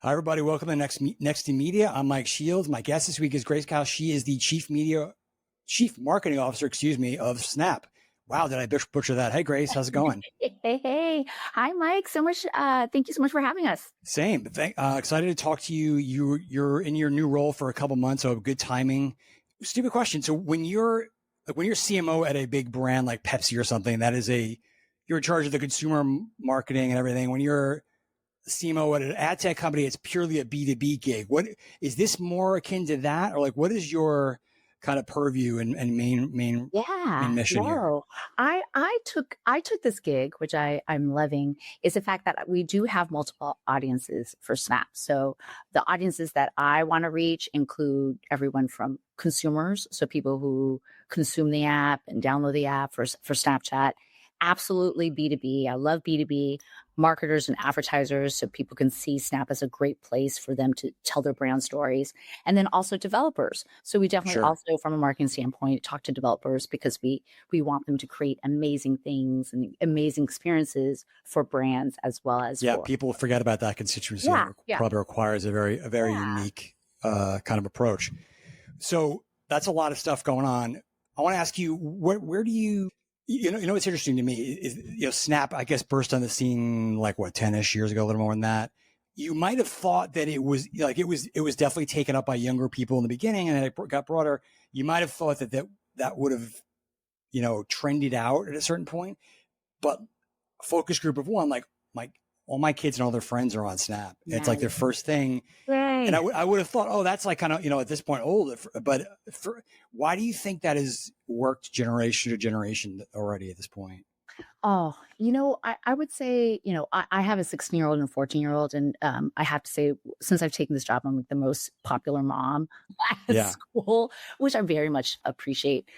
Hi, everybody. Welcome to Next to Media. I'm Mike Shields. My guest this week is Grace Cow. She is the Chief Marketing Officer, of Snap. Wow, did I butcher that? Hey, Grace, how's it going? Hey. Hi, Mike. So much. Thank you so much for having us. Same. Excited to talk to you. You're in your new role for a couple months, so good timing. Stupid question. So when you're CMO at a big brand like Pepsi or something, you're in charge of the consumer marketing and everything. When you're CMO at an ad tech company, it's purely a B2B gig. What is this more akin to that, or like what is your kind of purview and main Yeah. mission here? No, I took this gig, which I'm loving, is the fact that we do have multiple audiences for Snap. So the audiences that I want to reach include everyone from consumers, so people who consume the app and download the app for Snapchat. Absolutely B2B. I love B2B marketers and advertisers, so people can see Snap as a great place for them to tell their brand stories. And then also developers. So we definitely Sure. also, from a marketing standpoint, talk to developers because we want them to create amazing things and amazing experiences for brands as well as Yeah, for. people forget about that constituency. Yeah, That yeah, probably requires a very yeah. unique kind of approach. So that's a lot of stuff going on. I want to ask you, where do you know what's interesting to me is Snap, I guess, burst on the scene like what 10-ish years ago, a little more than that. You might have thought that it was definitely taken up by younger people in the beginning, and it got broader. You might have thought that would have trended out at a certain point, but focus group of one, like all my kids and all their friends are on Snap. It's like Nice. their first thing. And Yay. I would have thought, oh, that's like kind of, at this point old. But why do you think that has worked generation to generation already at this point? Oh, I would say, I have a 16-year-old and a 14-year-old. And I have to say, since I've taken this job, I'm like the most popular mom at Yeah. school, which I very much appreciate.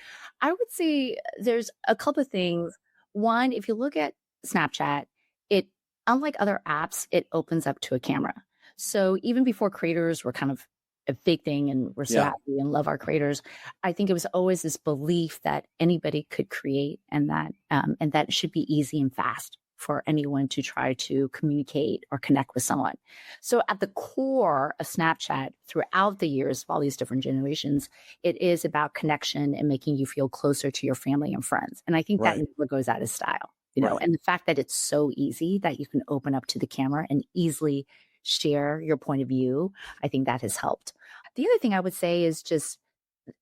I would say there's a couple of things. One, if you look at Snapchat, it, unlike other apps, it opens up to a camera. So even before creators were kind of a big thing and we're so Yeah. happy and love our creators, I think it was always this belief that anybody could create and that it should be easy and fast for anyone to try to communicate or connect with someone. So at the core of Snapchat throughout the years of all these different generations, it is about connection and making you feel closer to your family and friends. And I think that Right. never goes out of style, Right. and the fact that it's so easy that you can open up to the camera and easily share your point of view, I think that has helped. The other thing I would say is just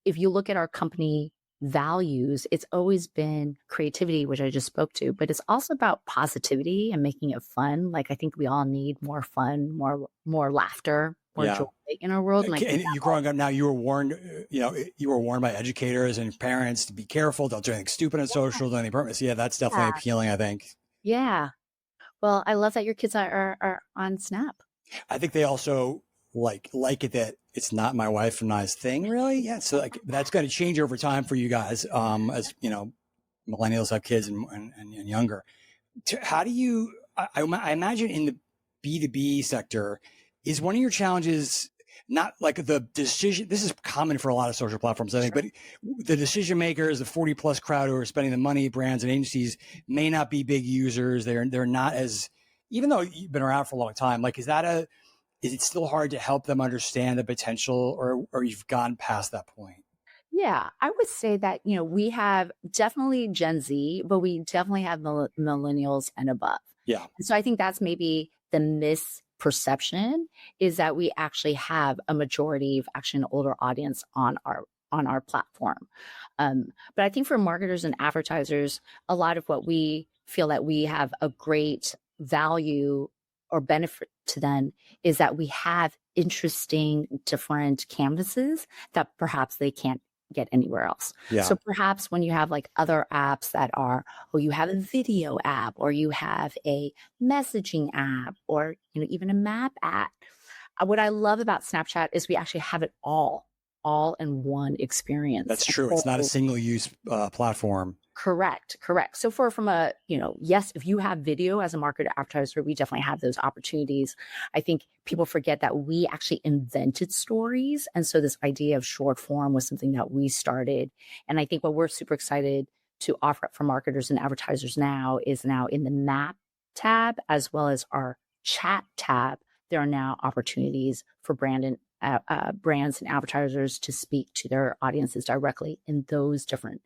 if you look at our company values, it's always been creativity, which I just spoke to, but it's also about positivity and making it fun. Like I think we all need more fun, more laughter, more joy Yeah. in our world. And I Okay, think and you growing up now, you were warned, you were warned by educators and parents to be careful. Don't do anything stupid on social, don't any purpose. Yeah, that's definitely that, appealing, I think. yeah. Well, I love that your kids are on Snap. I think they also like it that it's not my wife and I's thing, really. Yeah, so like that's going to change over time for you guys, as millennials have kids and younger. How do you? I imagine in the B2B sector, is one of your challenges not like the decision? This is common for a lot of social platforms, I think, Sure. but the decision makers, the 40 plus crowd who are spending the money, brands and agencies may not be big users. They're not as, even though you've been around for a long time. Like, is it still hard to help them understand the potential, or you've gone past that point? Yeah, I would say that, we have definitely Gen Z, but we definitely have millennials and above. Yeah. And so I think that's maybe the misperception is that we actually have a majority of actually an older audience on our platform. But I think for marketers and advertisers, a lot of what we feel that we have a great value or benefit to them is that we have interesting different canvases that perhaps they can't get anywhere else. Yeah. So perhaps when you have like other apps that are, or you have a video app, or you have a messaging app, or even a map app. What I love about Snapchat is we actually have it all in one experience. That's And true. It's not a so single use platform. correct. So from a, yes, if you have video as a marketer advertiser, we definitely have those opportunities. I think people forget that we actually invented stories. And so this idea of short form was something that we started. And I think what we're super excited to offer up for marketers and advertisers now is now in the map tab, as well as our chat tab, there are now opportunities for brands and advertisers to speak to their audiences directly in those different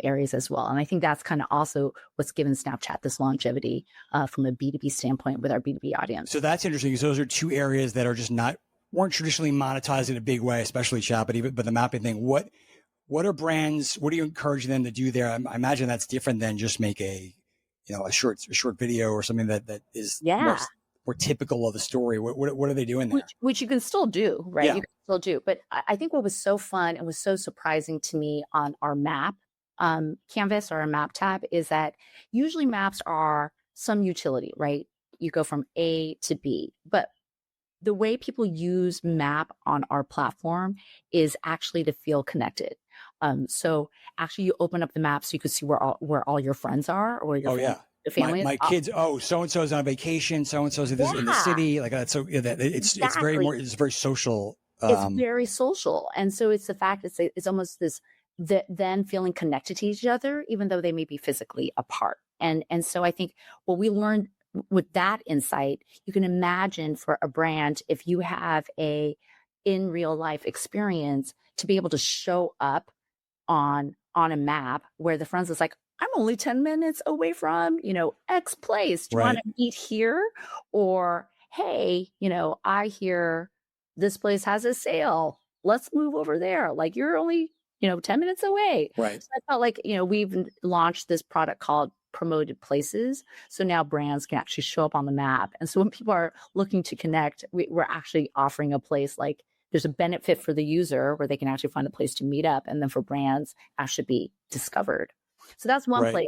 areas as well. And I think that's kind of also what's given Snapchat this longevity from a B2B standpoint with our B2B audience. So that's interesting because those are two areas that are just weren't traditionally monetized in a big way, especially chat, but the mapping thing. What are brands? What are you encouraging them to do there? I imagine that's different than just make a short video or something that is more typical of the story. What are they doing there? Which you can still do, right? Yeah. You can still do. But I think what was so fun and was so surprising to me on our map canvas or a map tab is that usually maps are some utility, right? You go from A to B, but the way people use map on our platform is actually to feel connected. So actually you open up the map so you can see where all your friends are or your family. My kids. Oh, so-and-so is on vacation. So-and-so's in the city. Like that. So it's very social. It's very social. And so it's the fact it's almost this, then feeling connected to each other, even though they may be physically apart. And so I think what we learned with that insight, you can imagine for a brand, if you have in real life experience to be able to show up on a map where the friends is like, I'm only 10 minutes away from, X place. Do you want to meet here? Or, hey, I hear this place has a sale. Let's move over there. Like you're only, 10 minutes away. Right. So I felt like, we've launched this product called Promoted Places. So now brands can actually show up on the map. And so when people are looking to connect, we're actually offering a place like there's a benefit for the user where they can actually find a place to meet up. And then for brands actually be discovered. So that's one place.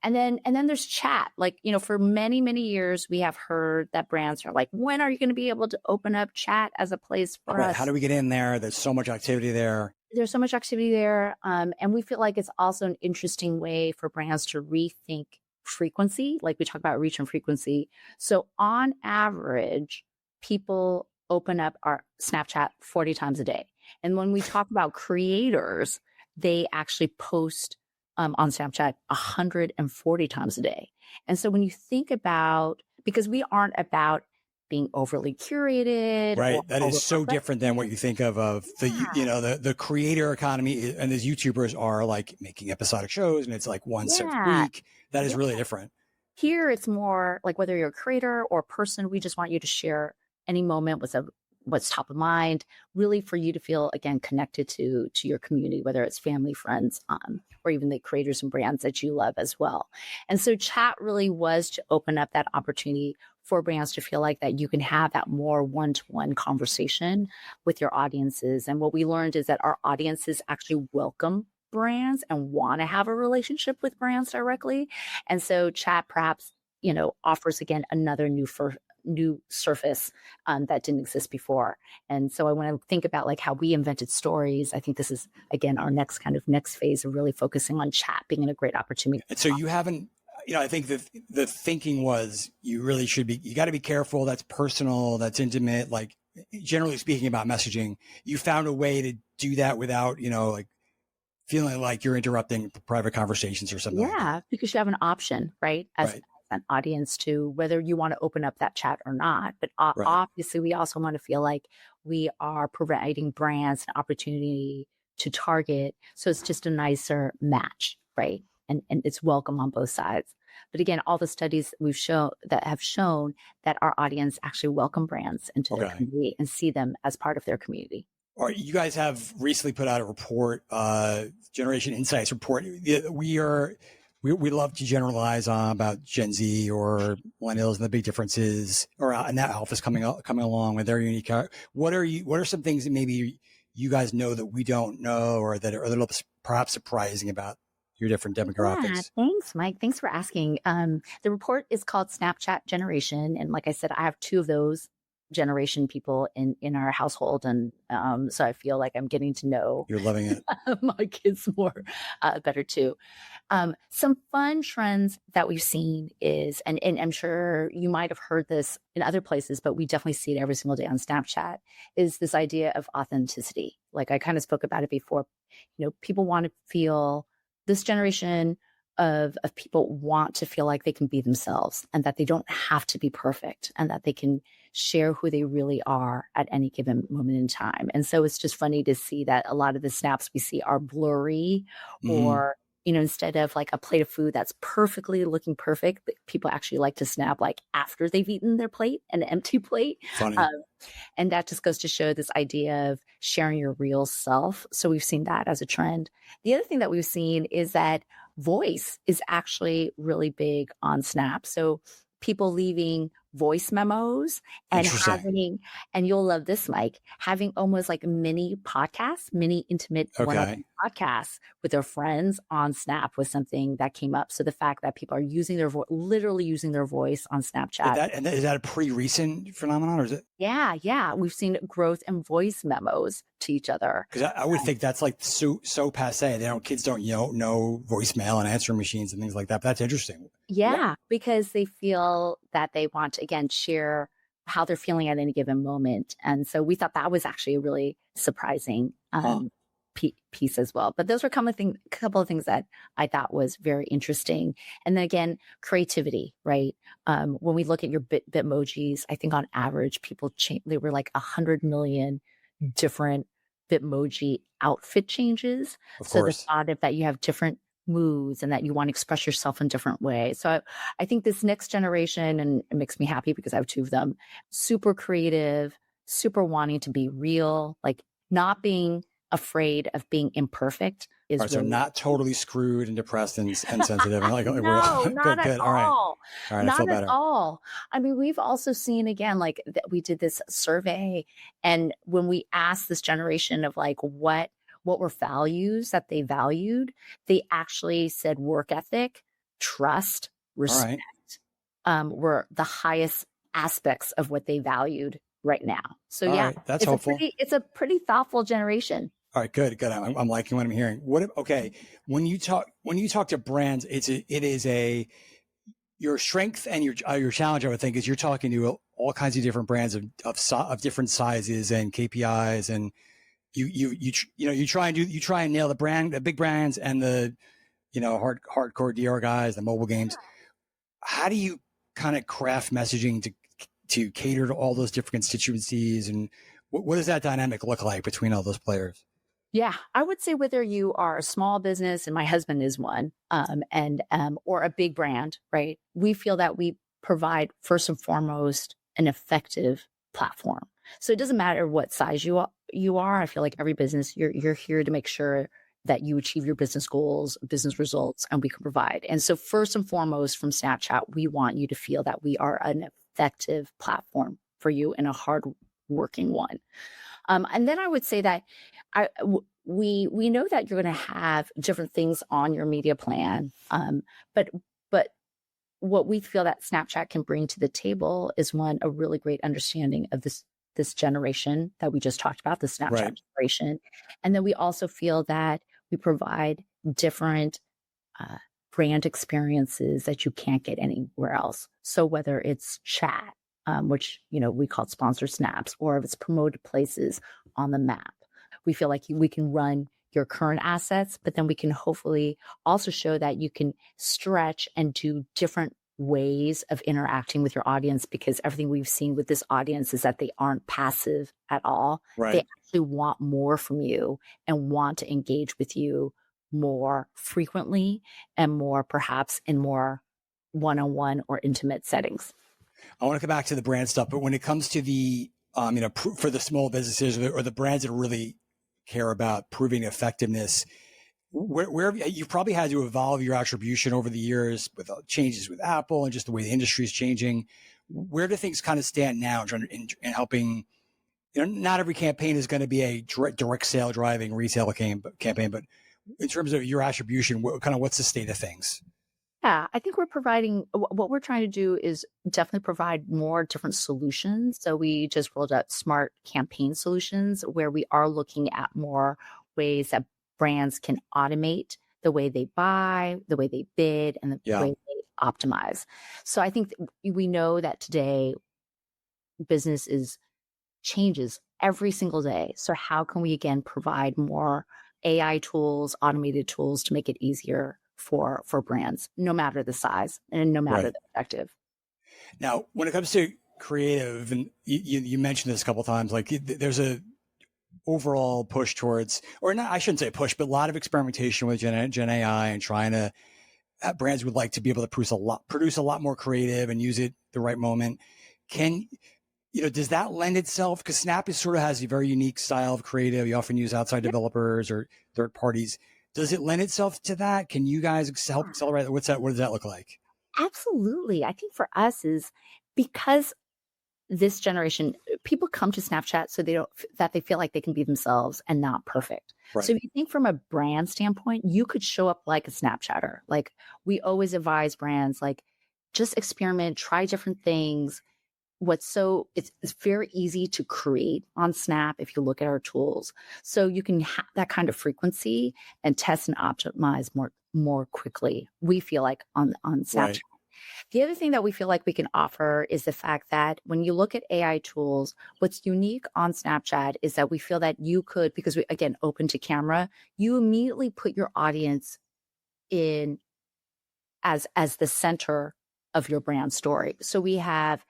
And then there's chat. Like, for many, many years, we have heard that brands are like, when are you going to be able to open up chat as a place for us? How do we get in there? There's so much activity there. There's so much activity there. And we feel like it's also an interesting way for brands to rethink frequency. Like we talk about reach and frequency. So on average, people open up our Snapchat 40 times a day. And when we talk about creators, they actually post on Snapchat 140 times a day. And so when you think about, because we aren't about being overly curated. Right. That is so different than what you think of the creator economy, and these YouTubers are like making episodic shows and it's like once a week. That is really different. Here it's more like whether you're a creator or a person, we just want you to share any moment with what's top of mind, really for you to feel, again, connected to your community, whether it's family, friends, or even the creators and brands that you love as well. And so chat really was to open up that opportunity for brands to feel like that you can have that more one-to-one conversation with your audiences. And what we learned is that our audiences actually welcome brands and want to have a relationship with brands directly. And so chat perhaps, offers, again, another new surface that didn't exist before. And so I want to think about like how we invented stories. I think this is, again, our next phase of really focusing on chat being a great opportunity. And so you haven't, I think the thinking was you got to be careful. That's personal. That's intimate. Like generally speaking about messaging, you found a way to do that without, like feeling like you're interrupting private conversations or something. Yeah, like because you have an option, right? As an audience to whether you want to open up that chat or not. But obviously we also want to feel like we are providing brands an opportunity to target. So it's just a nicer match, right? And it's welcome on both sides. But again, all the studies have shown that our audience actually welcome brands into their community and see them as part of their community. All right, you guys have recently put out a report, Generation Insights report. We love to generalize about Gen Z or millennials and the big differences, and that alpha's coming along with their unique. What are some things that maybe you guys know that we don't know, or that are a little perhaps surprising about your different demographics? Yeah, thanks, Mike. Thanks for asking. The report is called Snapchat Generation, and like I said, I have two of those generation people in our household, and so I feel like I'm getting to know. You're loving it. My kids more better too. Some fun trends that we've seen is, and I'm sure you might have heard this in other places, but we definitely see it every single day on Snapchat, is this idea of authenticity. Like I kind of spoke about it before. People want to feel, this generation of people want to feel like they can be themselves and that they don't have to be perfect and that they can share who they really are at any given moment in time. And so it's just funny to see that a lot of the snaps we see are blurry Mm-hmm. or, instead of like a plate of food that's perfectly looking perfect, people actually like to snap like after they've eaten their plate, an empty plate. Funny. Um, and that just goes to show this idea of sharing your real self. So we've seen that as a trend. The other thing that we've seen is that voice is actually really big on Snap. So people leaving voice memos and Interesting. and you'll love this, Mike, having almost like mini podcasts, mini intimate Okay. one-on-one podcasts with their friends on Snap was something that came up. So the fact that people are using their voice, literally using their voice on Snapchat. Is that a pretty recent phenomenon, or is it? Yeah. We've seen growth in voice memos to each other. Because I would think that's like so passe. Kids don't know voicemail and answering machines and things like that. But that's interesting. Yeah, because they feel that they want to, again, share how they're feeling at any given moment. And so we thought that was actually a really surprising Huh. piece as well. But those were a couple of things that I thought was very interesting. And then again, creativity, right? When we look at your Bitmojis, I think on average, they were like 100 million different Bitmoji outfit changes. Of So the course. thought of that you have different moods and that you want to express yourself in different ways. So I think this next generation, and it makes me happy because I have two of them, super creative, super wanting to be real, like not being afraid of being imperfect All is right. So really not totally screwed and depressed and sensitive. And like, we're no, not good, at good. All right. all. All right. I feel Not at better. all. I mean, we've also seen again, like that we did this survey, and when we asked this generation of like what were values that they valued, they actually said work ethic, trust, All respect, right. were the highest aspects of what they valued right now. So All yeah, right. That's hopeful. it's a pretty thoughtful generation. All right, good, good. I'm liking what I'm hearing. Okay, when you talk to brands, it is a your strength and your challenge. I would think is you're talking to all kinds of different brands of different sizes and KPIs, and you try and nail the big brands and the hardcore DR guys, the mobile games. How do you kind of craft messaging to cater to all those different constituencies, and what does that dynamic look like between all those players? Yeah, I would say whether you are a small business, and my husband is one, or a big brand, right? We feel that we provide first and foremost an effective platform. So it doesn't matter what size you are. I feel like every business you're here to make sure that you achieve your business goals, business results, and we can provide. And so first and foremost, from Snapchat, we want you to feel that we are an effective platform for you and a hard working one. And then I would say that we know that you're going to have different things on your media plan, but what we feel that Snapchat can bring to the table is a really great understanding of this generation that we just talked about, the Snapchat Right. generation, and then we also feel that we provide different brand experiences that you can't get anywhere else. So whether it's chat, which we call sponsored snaps, or if it's promoted places on the map, we feel like we can run your current assets, but then we can hopefully also show that you can stretch and do different ways of interacting with your audience, because everything we've seen with this audience is that they aren't passive at all. Right. They actually want more from you and want to engage with you more frequently and more perhaps in more one-on-one or intimate settings. I want to come back to the brand stuff, but when it comes to the, for the small businesses or the brands that really care about proving effectiveness, where you've probably had to evolve your attribution over the years with changes with Apple and just the way the industry is changing. Where do things kind of stand now in helping? Not every campaign is going to be a direct sale driving retail campaign, but in terms of your attribution, what's the state of things? Yeah, I think what we're trying to do is definitely provide more different solutions. So we just rolled out smart campaign solutions where we are looking at more ways that brands can automate the way they buy, the way they bid, and the way they optimize. So I think we know that today business changes every single day. So how can we again provide more AI tools, automated tools to make it easier for brands, no matter the size and no matter Right. the objective. Now, when it comes to creative, and you mentioned this a couple of times, like there's a overall push towards, or not, I shouldn't say push, but a lot of experimentation with Gen AI and trying to, brands would like to be able to produce a lot more creative and use it the right moment. Can, does that lend itself? Because Snap is sort of has a very unique style of creative. You often use outside developers or third parties. Does it lend itself to that? Can you guys help accelerate that? What's that? What does that look like? Absolutely. I think for us is because this generation, people come to Snapchat so that they feel like they can be themselves and not perfect. Right. So if you think from a brand standpoint, you could show up like a Snapchatter. Like we always advise brands, like just experiment, try different things. It's very easy to create on Snap if you look at our tools. So you can have that kind of frequency and test and optimize more quickly. We feel like on Snapchat. Right. The other thing that we feel like we can offer is the fact that when you look at AI tools, what's unique on Snapchat is that we feel that you could, because we, again, open to camera, you immediately put your audience in as the center of your brand story. So we have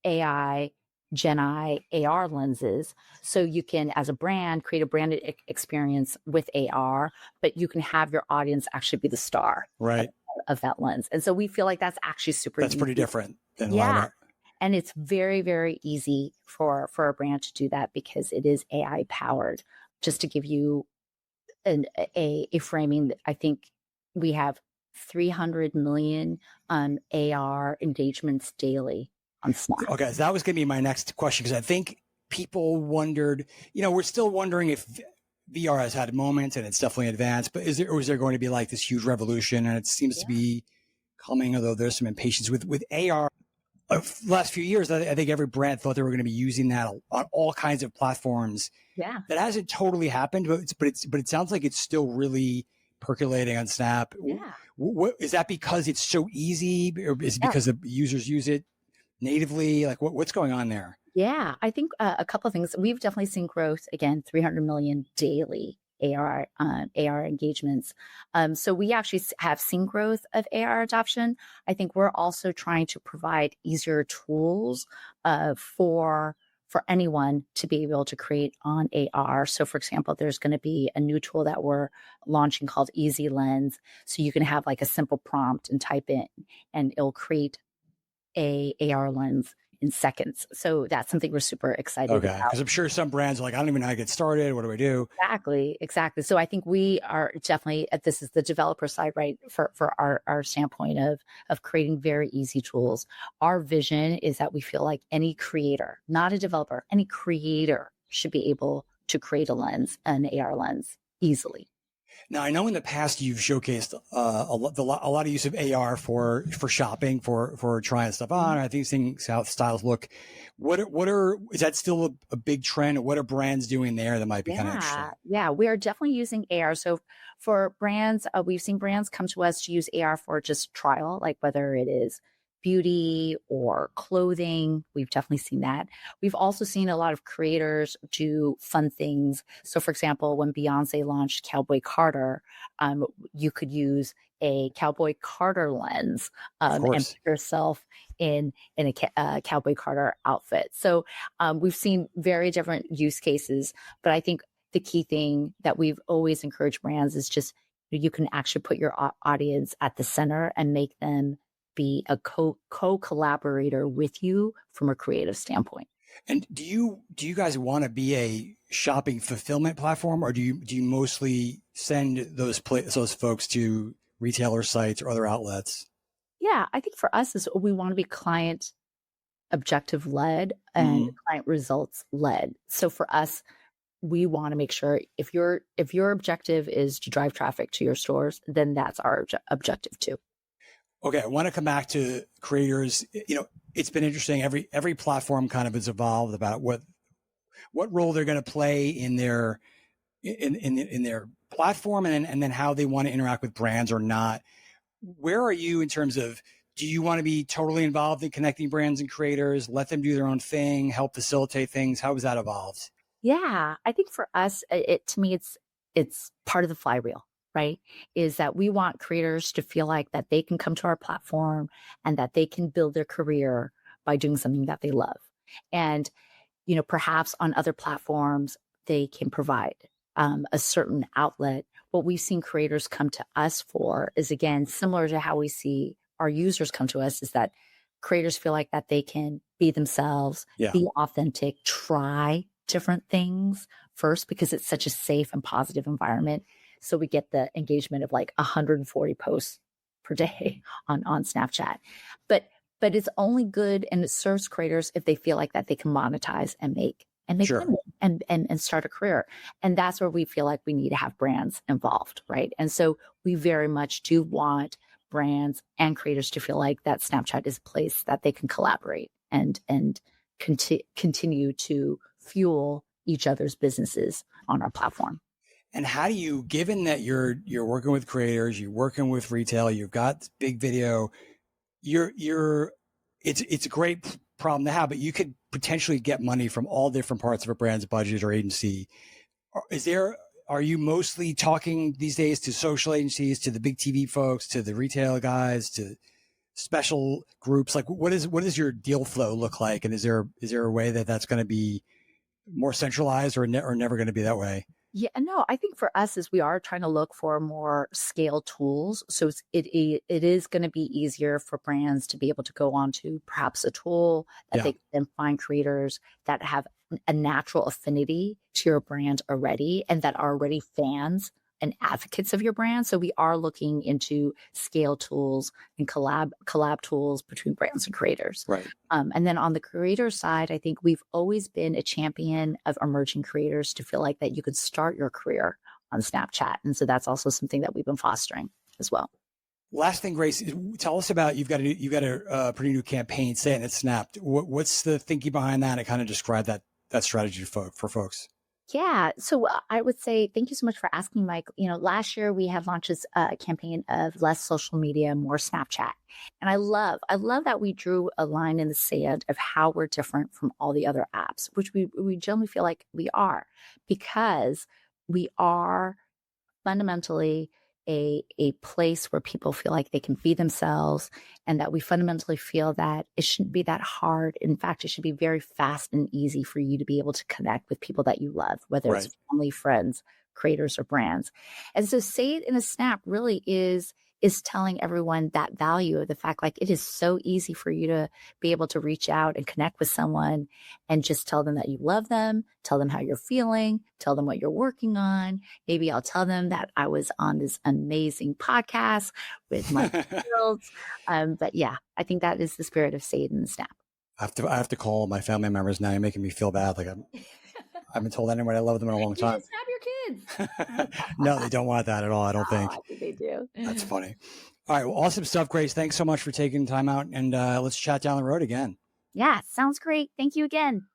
AI, Gen I, AR lenses. So you can, as a brand, create a branded experience with AR, but you can have your audience actually be the star Right. of that lens. And so we feel like that's actually That's easy. pretty different than a lot of Yeah. our, And it's very, very easy for a brand to do that because it is AI powered. Just to give you a framing, I think we have 300 million AR engagements daily on Snap. Okay, so that was going to be my next question, because I think people wondered, we're still wondering if VR has had moments and it's definitely advanced, but is there going to be like this huge revolution? And it seems to be coming, although there's some impatience with AR. Last few years, I think every brand thought they were going to be using that on all kinds of platforms. Yeah. That hasn't totally happened, but it sounds like it's still really percolating on Snap. Yeah. What is that, because it's so easy, or is it because the users use it natively? Like what's going on there? Yeah, I think a couple of things. We've definitely seen growth, again, 300 million daily AR engagements. So we actually have seen growth of AR adoption. I think we're also trying to provide easier tools for anyone to be able to create on AR. So for example, there's going to be a new tool that we're launching called Easy Lens. So you can have like a simple prompt and type in, and it'll create a AR lens in seconds. So that's something we're super excited Okay, about. because I'm sure some brands are like, I don't even know how to get started. What do I do? Exactly. So I think we are definitely, this is the developer side, right? For our standpoint of creating very easy tools. Our vision is that we feel like any creator, not a developer, any creator should be able to create a lens, an AR lens easily. Now, I know in the past you've showcased a lot of use of AR for shopping, for trying stuff on. I think seeing how styles look. Is that still a big trend? What are brands doing there that might be kind of interesting? Yeah, we are definitely using AR. So for brands, we've seen brands come to us to use AR for just trial, like whether it is beauty or clothing. We've definitely seen that. We've also seen a lot of creators do fun things. So for example, when Beyonce launched Cowboy Carter, you could use a Cowboy Carter lens and put yourself in a Cowboy Carter outfit. So we've seen very different use cases, but I think the key thing that we've always encouraged brands is just you can actually put your audience at the center and make them be a co-collaborator with you from a creative standpoint. And do you guys want to be a shopping fulfillment platform, or do you mostly send those folks to retailer sites or other outlets? Yeah, I think for us is we want to be client objective led and client results led. So for us, we want to make sure if your objective is to drive traffic to your stores, then that's our objective too. Okay, I want to come back to creators. It's been interesting. Every platform kind of has evolved about what role they're going to play in their platform, and then how they want to interact with brands or not. Where are you in terms of, do you want to be totally involved in connecting brands and creators, let them do their own thing, help facilitate things? How has that evolved? Yeah, I think for us, to me, it's part of the flywheel. right? Is that we want creators to feel like that they can come to our platform and that they can build their career by doing something that they love. And, perhaps on other platforms, they can provide a certain outlet. What we've seen creators come to us for is, again, similar to how we see our users come to us, is that creators feel like that they can be themselves, Yeah. be authentic, try different things first, because it's such a safe and positive environment. So we get the engagement of like 140 posts per day on Snapchat. But it's only good, and it serves creators if they feel like that they can monetize and make Sure. money and start a career. And that's where we feel like we need to have brands involved, right? And so we very much do want brands and creators to feel like that Snapchat is a place that they can collaborate and continue to fuel each other's businesses on our platform. And how do you, given that you're working with creators, you're working with retail, you've got big video, it's a great problem to have, but you could potentially get money from all different parts of a brand's budget or agency. Are you mostly talking these days to social agencies, to the big TV folks, to the retail guys, to special groups? Like, what does your deal flow look like? And is there a way that that's going to be more centralized or never going to be that way? Yeah, no, I think for us is we are trying to look for more scale tools. So it is going to be easier for brands to be able to go on to perhaps a tool that they can then find creators that have a natural affinity to your brand already and that are already fans and advocates of your brand. So we are looking into scale tools and collab tools between brands and creators. Right. And then on the creator side, I think we've always been a champion of emerging creators to feel like that you could start your career on Snapchat. And so that's also something that we've been fostering as well. Last thing, Grace, tell us about, you've got a pretty new campaign, Say It and It Snapped. What's the thinking behind that? And kind of describe that strategy for folks. Yeah. So I would say thank you so much for asking, Mike. Last year we had launched a campaign of less social media, more Snapchat. And I love that we drew a line in the sand of how we're different from all the other apps, which we generally feel like we are, because we are fundamentally a place where people feel like they can be themselves, and that we fundamentally feel that it shouldn't be that hard. In fact, it should be very fast and easy for you to be able to connect with people that you love, whether it's family, friends, creators, or brands. And so Say It in a Snap really is telling everyone that value of the fact, like, it is so easy for you to be able to reach out and connect with someone and just tell them that you love them, tell them how you're feeling, tell them what you're working on. Maybe I'll tell them that I was on this amazing podcast with my fields. But yeah, I think that is the spirit of Say It in the Snap. I have to call my family members now. You're making me feel bad. Like I haven't told anyone I love them in a long time. You snap your kids. No, they don't want that at all. I don't think. I think they do. That's funny. All right. Well, awesome stuff, Grace. Thanks so much for taking time out, and let's chat down the road again. Yeah, sounds great. Thank you again.